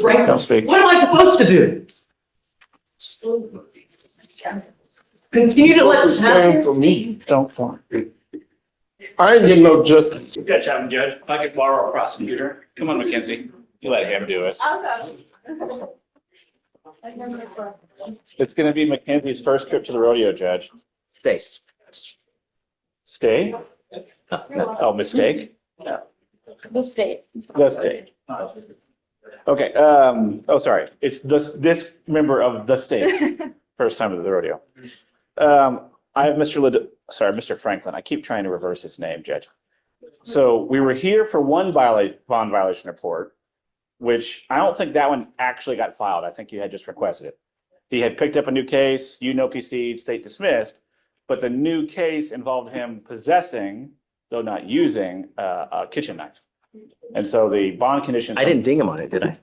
Franklin, Don't speak. what am I supposed to do? Continue to let this happen? For me. Don't form. I ain't getting no justice. Good job, Judge. If I could borrow a prosecutor. Come on, Mackenzie. You let him do it. It's gonna be Mackenzie's first trip to the rodeo, Judge. Stay. Stay? Oh, mistake? The state. The state. Okay, sorry. It's this member of the state, first time at the rodeo. I have Mr. Franklin. I keep trying to reverse his name, Judge. So we were here for one bond violation report, which I don't think that one actually got filed. I think you had just requested it. He had picked up a new case, you no PC'd, state dismissed, but the new case involved him possessing, though not using, a kitchen knife. And so the bond conditions. I didn't ding him on it, did I?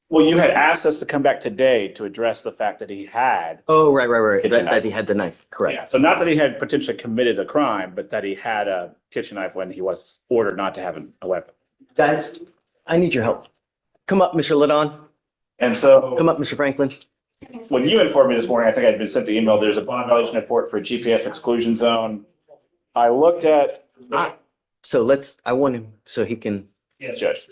Well, you had asked us to come back today to address the fact that he had. Oh, right. Kitchen That he had the knife, correct. Yeah, so not that he had potentially committed a crime, but that he had a kitchen knife when he was ordered not to have a weapon. Guys, I need your help. Come up, Mr. Lidon. And so Come up, Mr. Franklin. when you informed me this morning, I think I'd been sent the email, there's a bond violation report for a GPS exclusion zone. I looked at. I want him so he can. Yes, Judge.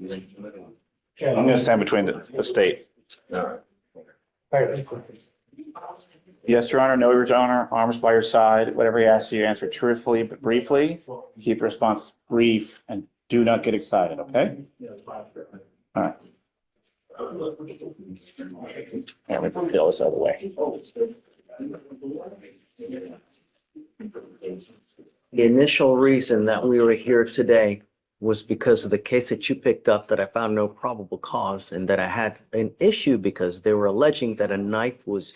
I'm gonna stand between the state. Yes, Your Honor. No, Your Honor. Arms by your side. Whatever he asks you, answer truthfully but briefly. Keep your response brief and do not get excited, okay? All right. Yeah, we can peel this out of the way. The initial reason that we were here today was because of the case that you picked up that I found no probable cause and that I had an issue because they were alleging that a knife was,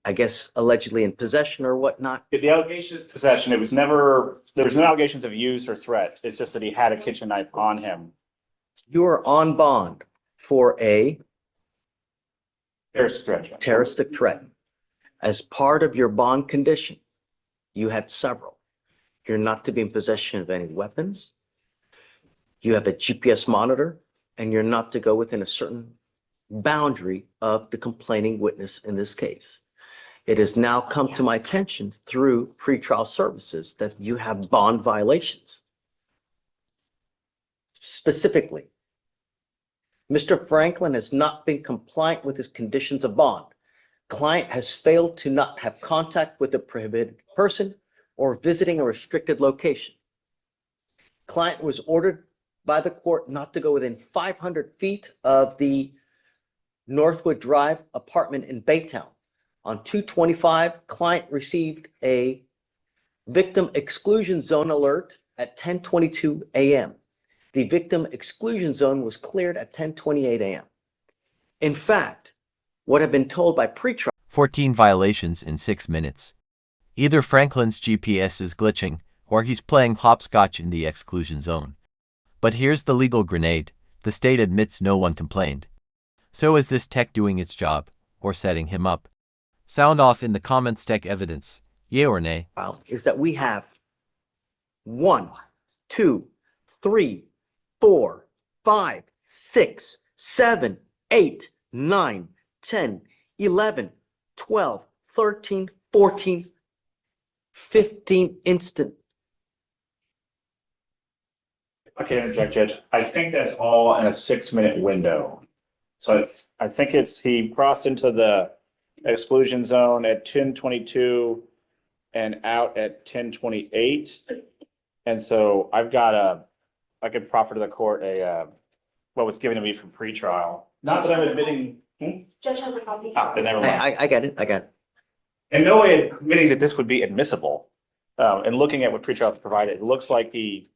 I guess, allegedly in possession or whatnot. The allegation is possession. There was no allegations of use or threat. It's just that he had a kitchen knife on him. You are on bond for a terroristic threat. As part of your bond condition, you had several. You're not to be in possession of any weapons. You have a GPS monitor, and you're not to go within a certain boundary of the complaining witness in this case. It has now come to my attention through pretrial services that you have bond violations. Specifically, Mr. Franklin has not been compliant with his conditions of bond. Client has failed to not have contact with a prohibited person or visiting a restricted location. Client was ordered by the court not to go within 500 feet of the Northwood Drive apartment in Baytown. On 2/25, client received a victim exclusion zone alert at 10:22 a.m. The victim exclusion zone was cleared at 10:28 a.m. In fact, what I've been told by pretrial. 14 violations in 6 minutes. Either Franklin's GPS is glitching, or he's playing hopscotch in the exclusion zone. But here's the legal grenade. The state admits no one complained. So is this tech doing its job, or setting him up? Sound off in the comments. Tech evidence, yay or nay? Is that we have 1, 2, 3, 4, 5, 6, 7, 8, 9, 10, 11, 12, 13, 14, 15 instant. If I can interject, Judge, I think that's all in a 6-minute window. So I think he crossed into the exclusion zone at 10:22 and out at 10:28. And so I could proffer to the court what was given to me from pretrial. Not that I'm admitting. Judge has a copy. Then never mind. I get it. In no way admitting that this would be admissible. And looking at what pretrial provided, it looks like he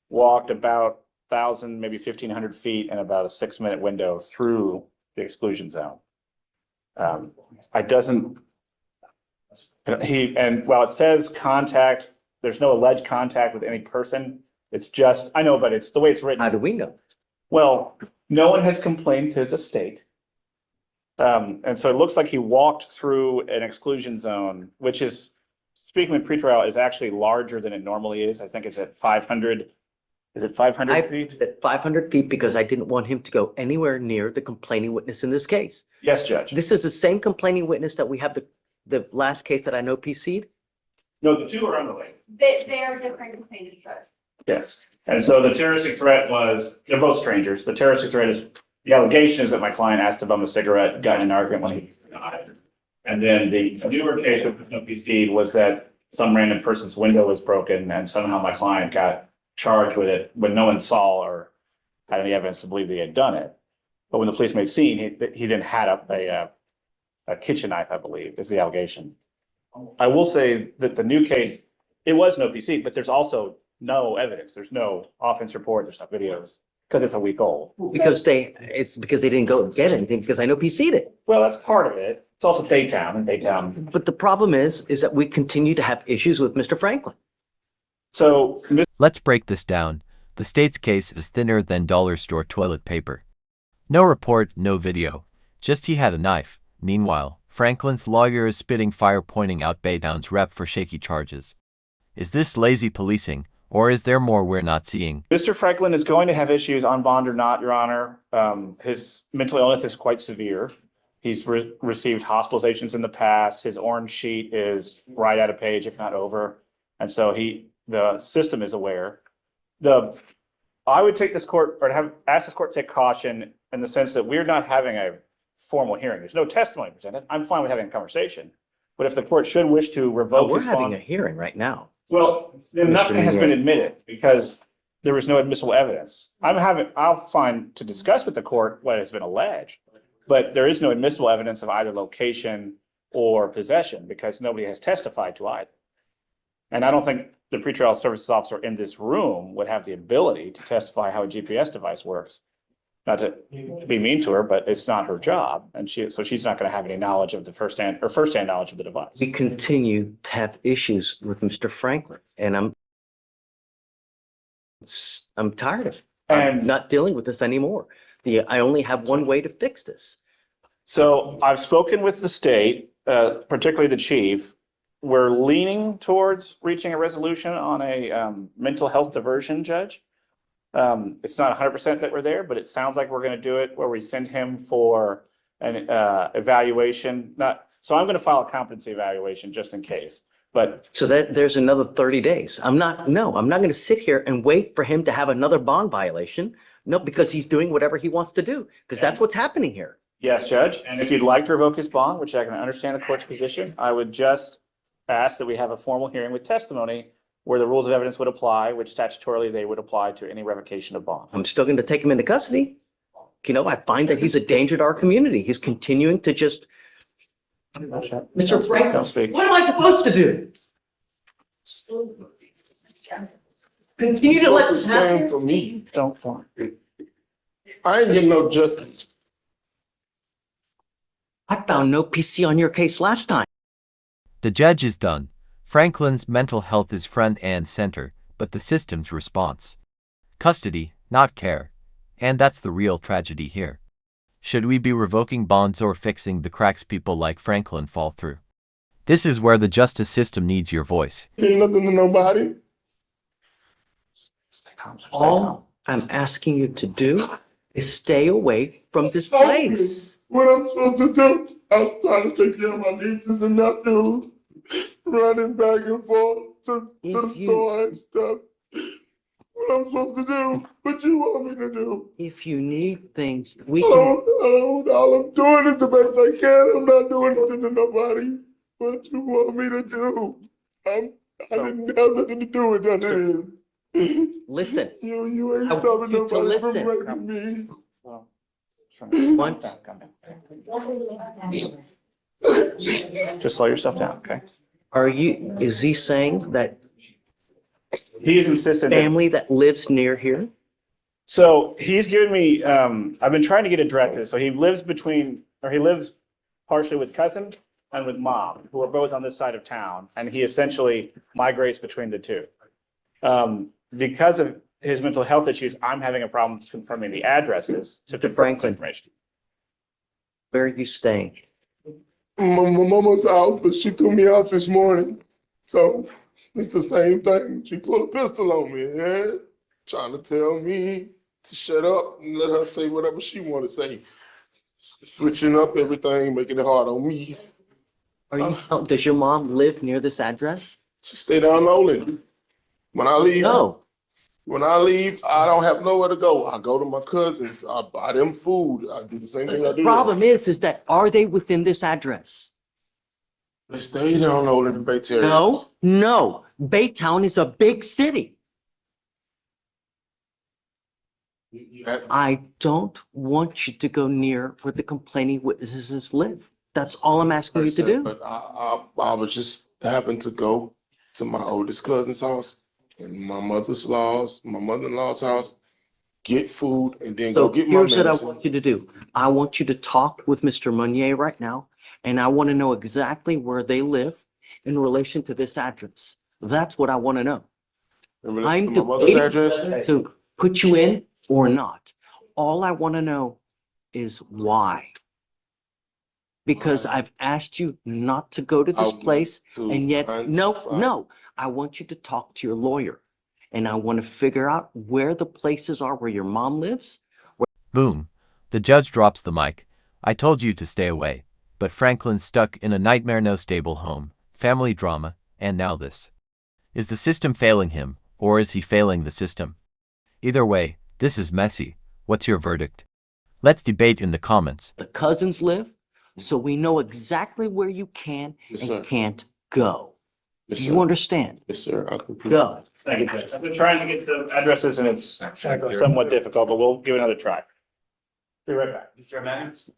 walked about 1,000, maybe 1,500 feet in about a 6-minute window through the exclusion zone. And while it says contact, there's no alleged contact with any person. It's just, I know, but it's the way it's written. How do we know? Well, no one has complained to the state. And so it looks like he walked through an exclusion zone, which is, speaking with pretrial, is actually larger than it normally is. I think it's at 500 Is it I 500 feet? put at 500 feet because I didn't want him to go anywhere near the complaining witness in this case. Yes, Judge. This is the same complaining witness that we have the last case that I know PC'd. No, the two are unrelated. They are different complainants, but. Yes. And so the terroristic threat was, they're both strangers. The terroristic threat is, the allegation is that my client asked to bum a cigarette, got in an argument when he was denied. And then the newer case with no PC was that some random person's window was broken and somehow my client got charged with it when no one saw or had any evidence to believe that he had done it. But when the police made scene, he then had a kitchen knife, I believe, is the allegation. I will say that the new case, it was no PC, but there's also no evidence. There's no offense report, there's no videos, because it's a week old. It's because they didn't go get anything because I know PC'd it. Well, that's part of it. It's also Daytown, and Daytown. But the problem is that we continue to have issues with Mr. Franklin. So, Let's break this down. The state's case is thinner than dollar store toilet paper. No report, no video. Just he had a knife. Meanwhile, Franklin's lawyer is spitting fire pointing out Baytown's rep for shaky charges. Is this lazy policing, or is there more we're not seeing? Mr. Franklin is going to have issues on bond or not, Your Honor. His mental illness is quite severe. He's received hospitalizations in the past. His orange sheet is right at a page, if not over. And so the system is aware. I would take this court or ask this court to take caution in the sense that we're not having a formal hearing. There's no testimony presented. I'm fine with having a conversation. But if the court should wish to revoke We're his bond. having a hearing right now. Well, then nothing has been admitted because there was no admissible evidence. I'll find to discuss with the court what has been alleged, but there is no admissible evidence of either location or possession because nobody has testified to either. And I don't think the pretrial services officer in this room would have the ability to testify how a GPS device works. Not to be mean to her, but it's not her job. And so she's not going to have any knowledge of the firsthand knowledge of the device. We continue to have issues with Mr. Franklin, and I'm tired of it. I'm And- not dealing with this anymore. I only have one way to fix this. So I've spoken with the state, particularly the chief. We're leaning towards reaching a resolution on a mental health diversion, Judge. It's not 100% that we're there, but it sounds like we're going to do it where we send him for an evaluation. So I'm going to file a competency evaluation just in case. But So that there's another 30 days. I'm not going to sit here and wait for him to have another bond violation. No, because he's doing whatever he wants to do, because that's what's happening here. yes, Judge, and if you'd like to revoke his bond, which I can understand the court's position, I would just ask that we have a formal hearing with testimony where the rules of evidence would apply, which statutorily they would apply to any revocation of bond. I'm still going to take him into custody. I find that he's a danger to our community. He's continuing to just. Mr. Franklin, Don't speak. what am I supposed to do? Continue to let this Stand happen? for me. Don't form. I ain't getting no justice. I found no PC on your case last time. The judge is done. Franklin's mental health is front and center, but the system's response. Custody, not care. And that's the real tragedy here. Should we be revoking bonds or fixing the cracks people like Franklin fall through? This is where the justice system needs your voice. Ain't nothing to nobody. All I'm asking you to do is stay away from this place. What I'm supposed to do? I'm trying to take care of my nieces and nephews, running back and forth to the If you- store and stuff. What I'm supposed to do? What you want me to do? If you need things, we I can. all I'm doing is the best I can. I'm not doing nothing to nobody. What you want me to do? I didn't have nothing to do with none of this. Listen, You ain't I want stopping you to nobody from listen. raping me. What? Just slow yourself down, okay? is he saying that He's insistent. that- family that lives near here? So he's given me, I've been trying to get addresses. So he lives partially with cousin and with mom, who are both on this side of town. And he essentially migrates between the two. Because of his mental health issues, I'm having a problem confirming the addresses to Mr. confirm this Franklin. information. Where are you staying? My mama's house, but she threw me out this morning. So it's the same thing. She pulled a pistol on me, yeah? trying to tell me to shut up and let her say whatever she want to say. Switching up everything, making it hard on me. Does your mom live near this address? She stay down Nolan. When I leave, No. I don't have nowhere to go. I go to my cousins. I buy them food. I do the same thing I The do. problem is that are they within this address? They stay down Nolan in Bay Terre. No. Baytown is a big city. I don't want you to go near where the complaining witnesses live. That's all I'm asking you to do. But I was just having to go to my oldest cousin's house and my mother-in-law's house, get food, and then So go get my here's what I medicine. want you to do. I want you to talk with Mr. Meunier right now, and I want to know exactly where they live in relation to this address. That's what I want to know. Remember I'm my mother's debating address? whether to put you in or not. All I want to know is why. Because Why? I've asked you not to go to I this want place, to and yet, find- no. I want you to talk to your lawyer, and I want to figure out where the places are where your mom lives. Boom. The judge drops the mic. I told you to stay away. But Franklin's stuck in a nightmare, no stable home, family drama, and now this. Is the system failing him, or is he failing the system? Either way, this is messy. What's your verdict? Let's debate in the comments. The cousins live, so we know exactly where you can Yes, and sir. can't go. Yes, Do sir. you understand? Yes, sir. I can prove. Go. Thank you, Judge. I've been trying to get the addresses and it's somewhat difficult, but we'll give it another try. Be right back. Mr. Mannings?